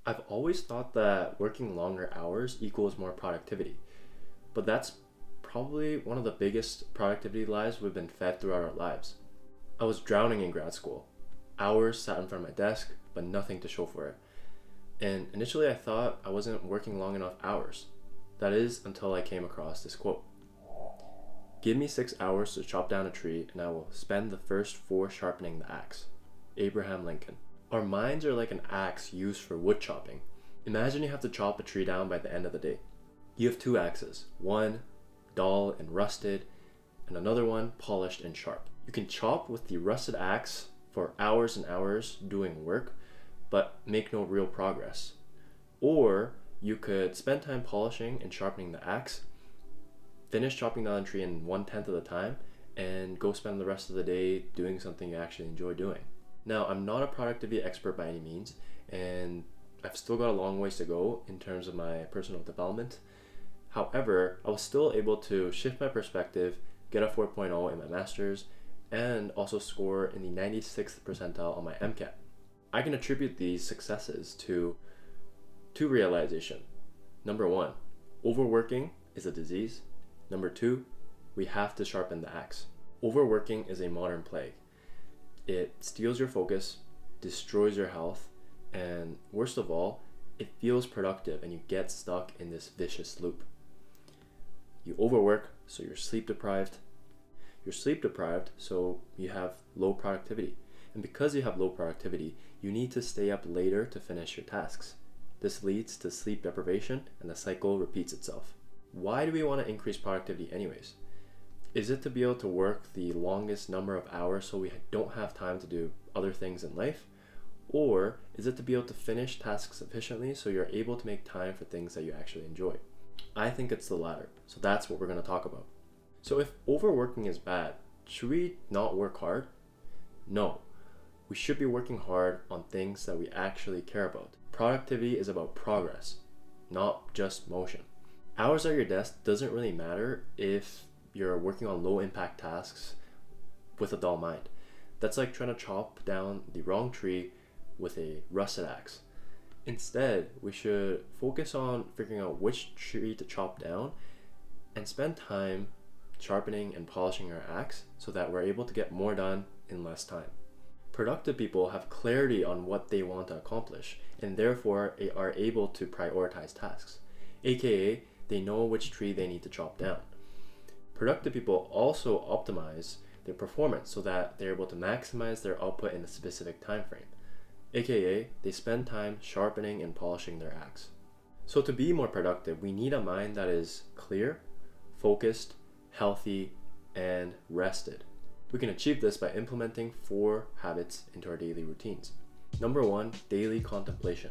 I've always thought that working longer hours equals more productivity, but that's probably one of the biggest productivity lies we've been fed throughout our lives. I was drowning in grad school. Hours sat in front of my desk, but nothing to show for it. And initially I thought I wasn't working long enough hours. That is until I came across this quote. Give me 6 hours to chop down a tree and I will spend the first four sharpening the axe. Abraham Lincoln. Our minds are like an axe used for wood chopping. Imagine you have to chop a tree down by the end of the day. You have two axes, one dull and rusted, and another one polished and sharp. You can chop with the rusted axe for hours and hours doing work, but make no real progress. Or you could spend time polishing and sharpening the axe, finish chopping down the tree in 1/10 of the time, and go spend the rest of the day doing something you actually enjoy doing. Now, I'm not a productivity expert by any means, and I've still got a long ways to go in terms of my personal development. However, I was still able to shift my perspective, get a 4.0 in my master's, and also score in the 96th percentile on my MCAT. I can attribute these successes to two realizations. Number one, overworking is a disease. Number two, we have to sharpen the axe. Overworking is a modern plague. It steals your focus, destroys your health, and worst of all, it feels productive and you get stuck in this vicious loop. You overwork, so you're sleep deprived. You're sleep deprived, so you have low productivity. And because you have low productivity, you need to stay up later to finish your tasks. This leads to sleep deprivation and the cycle repeats itself. Why do we want to increase productivity anyways? Is it to be able to work the longest number of hours so we don't have time to do other things in life? Or is it to be able to finish tasks efficiently so you're able to make time for things that you actually enjoy? I think it's the latter, so that's what we're going to talk about. So if overworking is bad, should we not work hard? No, we should be working hard on things that we actually care about. Productivity is about progress, not just motion. Hours at your desk doesn't really matter if you're working on low impact tasks with a dull mind. That's like trying to chop down the wrong tree with a rusted axe. Instead, we should focus on figuring out which tree to chop down and spend time sharpening and polishing our axe so that we're able to get more done in less time. Productive people have clarity on what they want to accomplish and therefore are able to prioritize tasks, aka they know which tree they need to chop down. Productive people also optimize their performance so that they're able to maximize their output in a specific time frame, aka they spend time sharpening and polishing their axe. So to be more productive, we need a mind that is clear, focused, healthy, and rested. We can achieve this by implementing 4 habits into our daily routines. Number 1, daily contemplation.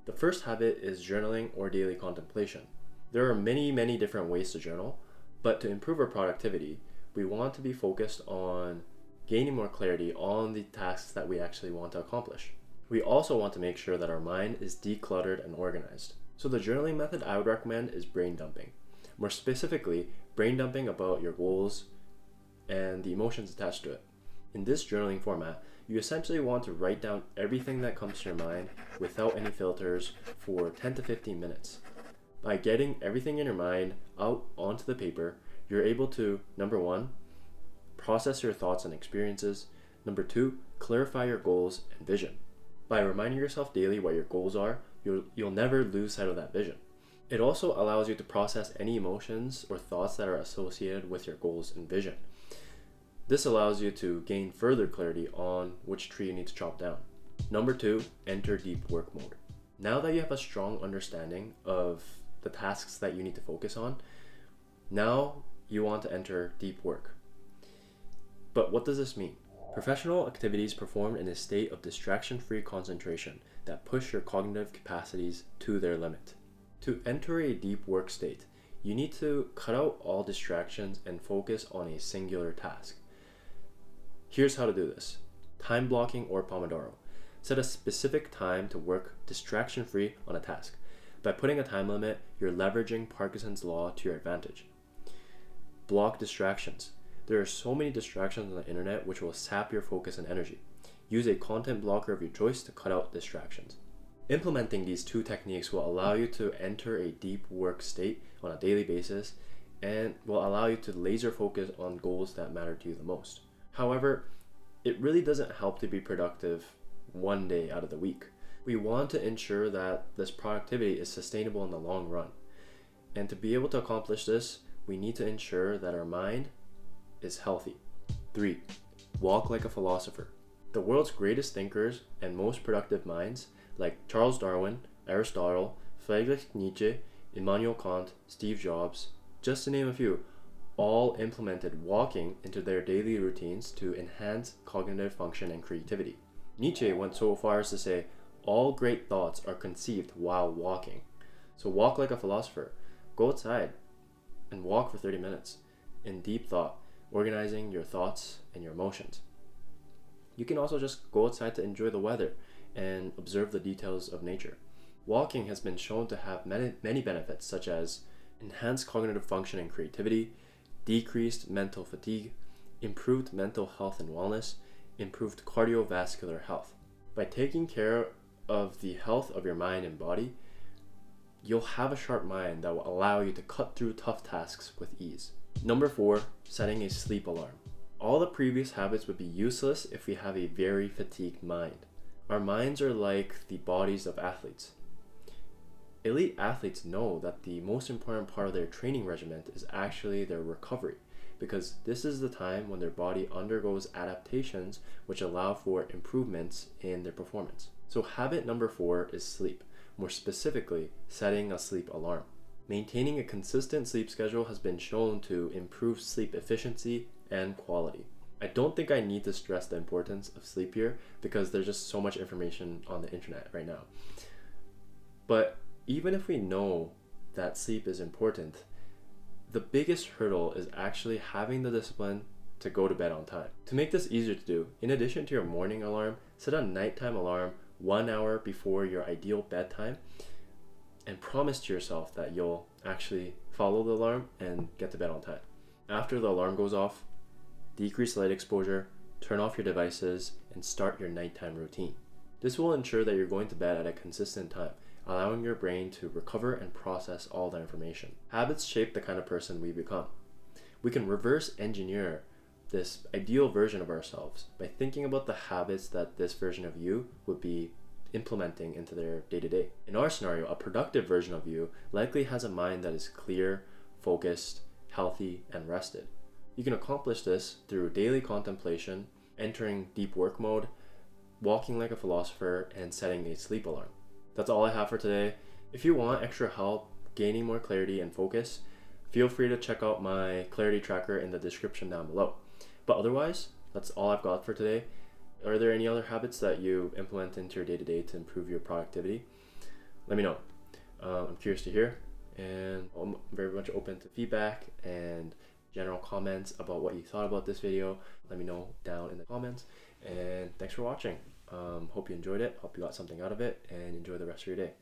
The first habit is journaling or daily contemplation. There are many different ways to journal, but to improve our productivity, we want to be focused on gaining more clarity on the tasks that we actually want to accomplish. We also want to make sure that our mind is decluttered and organized. So the journaling method I would recommend is brain dumping. More specifically, brain dumping about your goals and the emotions attached to it. In this journaling format, you essentially want to write down everything that comes to your mind without any filters for 10 to 15 minutes. By getting everything in your mind out onto the paper, you're able to, number 1, process your thoughts and experiences. Number 2, clarify your goals and vision. By reminding yourself daily what your goals are, you'll never lose sight of that vision. It also allows you to process any emotions or thoughts that are associated with your goals and vision. This allows you to gain further clarity on which tree you need to chop down. Number 2, enter deep work mode. Now that you have a strong understanding of the tasks that you need to focus on, now you want to enter deep work. But what does this mean? Professional activities performed in a state of distraction-free concentration that push your cognitive capacities to their limit. To enter a deep work state, you need to cut out all distractions and focus on a singular task. Here's how to do this. Time blocking or Pomodoro. Set a specific time to work distraction-free on a task. By putting a time limit, you're leveraging Parkinson's law to your advantage. Block distractions. There are so many distractions on the internet which will sap your focus and energy. Use a content blocker of your choice to cut out distractions. Implementing these two techniques will allow you to enter a deep work state on a daily basis and will allow you to laser focus on goals that matter to you the most. However, it really doesn't help to be productive one day out of the week. We want to ensure that this productivity is sustainable in the long run. And to be able to accomplish this, we need to ensure that our mind is healthy. 3. Walk like a philosopher. The world's greatest thinkers and most productive minds, like Charles Darwin, Aristotle, Friedrich Nietzsche, Immanuel Kant, Steve Jobs, just to name a few, all implemented walking into their daily routines to enhance cognitive function and creativity. Nietzsche went so far as to say, all great thoughts are conceived while walking. So walk like a philosopher. Go outside and walk for 30 minutes in deep thought, organizing your thoughts and your emotions. You can also just go outside to enjoy the weather and observe the details of nature. Walking has been shown to have many benefits, such as enhanced cognitive function and creativity, decreased mental fatigue, improved mental health and wellness, improved cardiovascular health. By taking care of the health of your mind and body, you'll have a sharp mind that will allow you to cut through tough tasks with ease. Number 4, setting a sleep alarm. All the previous habits would be useless if we have a very fatigued mind. Our minds are like the bodies of athletes. Elite athletes know that the most important part of their training regimen is actually their recovery, because this is the time when their body undergoes adaptations which allow for improvements in their performance. So habit number 4 is sleep, more specifically, setting a sleep alarm. Maintaining a consistent sleep schedule has been shown to improve sleep efficiency and quality. I don't think I need to stress the importance of sleep here because there's just so much information on the internet right now. But even if we know that sleep is important, the biggest hurdle is actually having the discipline to go to bed on time. To make this easier to do, in addition to your morning alarm, set a nighttime alarm 1 hour before your ideal bedtime and promise to yourself that you'll actually follow the alarm and get to bed on time. After the alarm goes off, decrease light exposure, turn off your devices, and start your nighttime routine. This will ensure that you're going to bed at a consistent time, allowing your brain to recover and process all the information. Habits shape the kind of person we become. We can reverse engineer this ideal version of ourselves by thinking about the habits that this version of you would be implementing into their day-to-day. In our scenario, a productive version of you likely has a mind that is clear, focused, healthy, and rested. You can accomplish this through daily contemplation, entering deep work mode, walking like a philosopher, and setting a sleep alarm. That's all I have for today. If you want extra help gaining more clarity and focus, feel free to check out my clarity tracker in the description down below. But otherwise, that's all I've got for today. Are there any other habits that you implement into your day-to-day to improve your productivity? Let me know. I'm curious to hear, and I'm very much open to feedback and general comments about what you thought about this video. Let me know down in the comments, and thanks for watching. Hope you enjoyed it, hope you got something out of it, and enjoy the rest of your day.